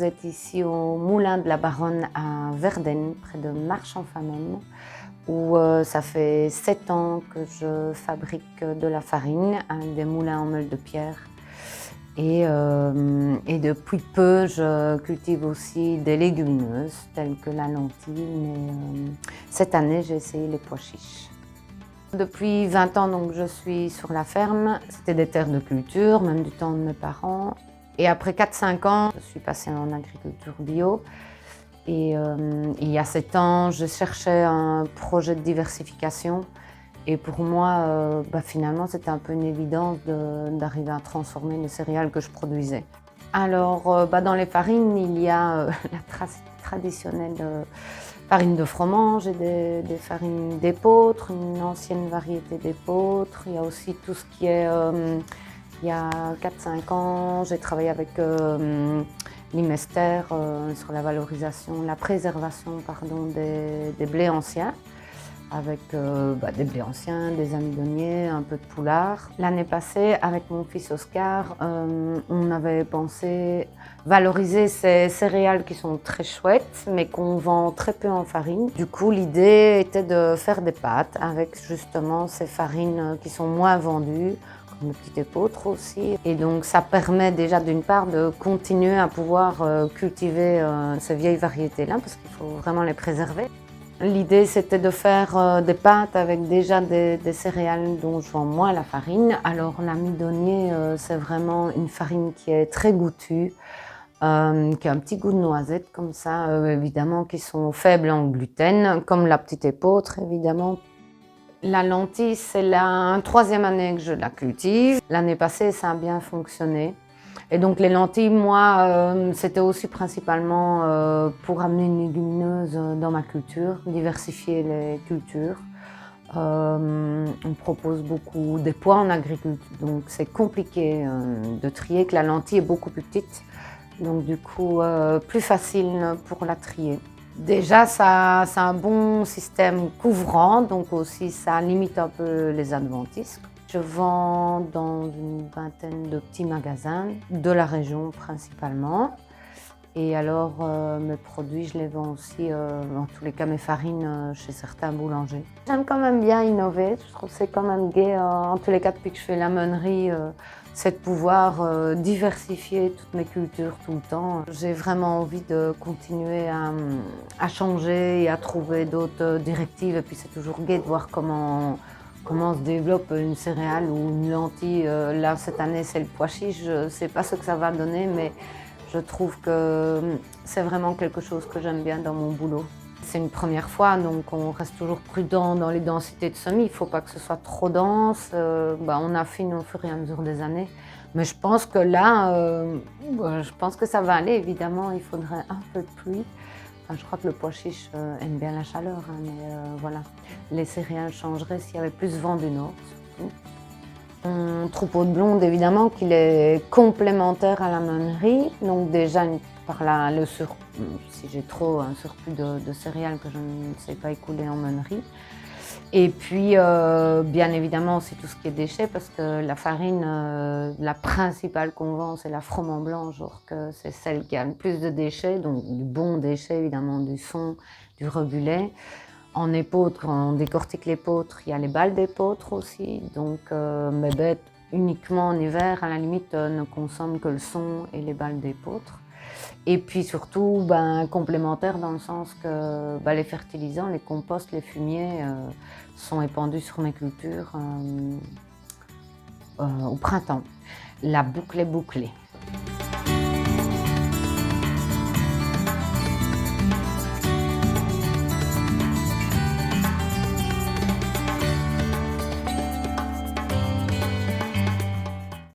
vous êtes ici au moulin de la Baronne à Verden, près de Marche-en-Famenne, où ça fait 7 ans que je fabrique de la farine avec des moulins en meule de pierre. Et depuis peu, je cultive aussi des légumineuses telles que la lentille, mais cette année, j'ai essayé les pois chiches. Depuis 20 ans, donc, je suis sur la ferme. C'était des terres de culture, même du temps de mes parents. Et après 4-5 ans, je suis passée en agriculture bio. Et il y a 7 ans, je cherchais un projet de diversification. Et pour moi, finalement, c'était un peu une évidence d'arriver à transformer les céréales que je produisais. Alors, dans les farines, il y a la traditionnelle farine de fromage et des farines d'épeautre, une ancienne variété d'épeautre. Il y a aussi tout ce qui est... il y a 4-5 ans, j'ai travaillé avec l'Imester sur la valorisation, la préservation des blés anciens, avec des blés anciens, des amidonniers, un peu de poulard. L'année passée, avec mon fils Oscar, on avait pensé valoriser ces céréales qui sont très chouettes, mais qu'on vend très peu en farine. Du coup, l'idée était de faire des pâtes avec justement ces farines qui sont moins vendues, comme le petit épeautre aussi. Et donc, ça permet déjà d'une part de continuer à pouvoir cultiver ces vieilles variétés-là, parce qu'il faut vraiment les préserver. L'idée, c'était de faire des pâtes avec déjà des céréales dont je vends moins la farine. Alors, l'amidonnier, c'est vraiment une farine qui est très goûtue, qui a un petit goût de noisette comme ça, évidemment, qui sont faibles en gluten, comme la petite épeautre, évidemment. La lentille, c'est la 3e année que je la cultive. L'année passée, ça a bien fonctionné. Et donc les lentilles, moi, c'était aussi principalement pour amener une légumineuse dans ma culture, diversifier les cultures. On propose beaucoup des pois en agriculture, donc c'est compliqué de trier, que la lentille est beaucoup plus petite. Donc du coup, plus facile pour la trier. Déjà, ça, c'est un bon système couvrant, donc aussi ça limite un peu les adventistes. Je vends dans une vingtaine de petits magasins de la région principalement. Et alors, mes produits, je les vends aussi, dans tous les cas mes farines, chez certains boulangers. J'aime quand même bien innover, je trouve que c'est quand même gai. En tous les cas, depuis que je fais la meunerie, c'est de pouvoir diversifier toutes mes cultures tout le temps. J'ai vraiment envie de continuer à changer et à trouver d'autres directives. Et puis c'est toujours gai de voir comment se développe une céréale ou une lentille. Là, cette année, c'est le pois chiche. Je ne sais pas ce que ça va donner, mais je trouve que c'est vraiment quelque chose que j'aime bien dans mon boulot. C'est une première fois, donc on reste toujours prudent dans les densités de semis. Il ne faut pas que ce soit trop dense. On affine au fur et à mesure des années. Mais je pense que là, je pense que ça va aller. Évidemment, il faudrait un peu de pluie. Enfin, je crois que le pois chiche aime bien la chaleur, hein, mais voilà. Les céréales changeraient s'il y avait plus vent du nord, surtout. Un troupeau de blondes, évidemment, qu'il est complémentaire à la meunerie. Donc déjà, par là, si j'ai trop un surplus de céréales que je ne sais pas écouler en meunerie. Et puis, bien évidemment, c'est tout ce qui est déchets, parce que la farine, la principale qu'on vend, c'est la froment blanche, alors que c'est celle qui a le plus de déchets, donc du bon déchet, évidemment, du son, du rebullet. En épeautre, quand on décortique l'épeautre, il y a les balles d'épeautre aussi. Donc mes bêtes, uniquement en hiver, à la limite, ne consomment que le son et les balles d'épeautre. Et puis surtout, complémentaire dans le sens que les fertilisants, les composts, les fumiers sont épandus sur mes cultures au printemps. La boucle est bouclée.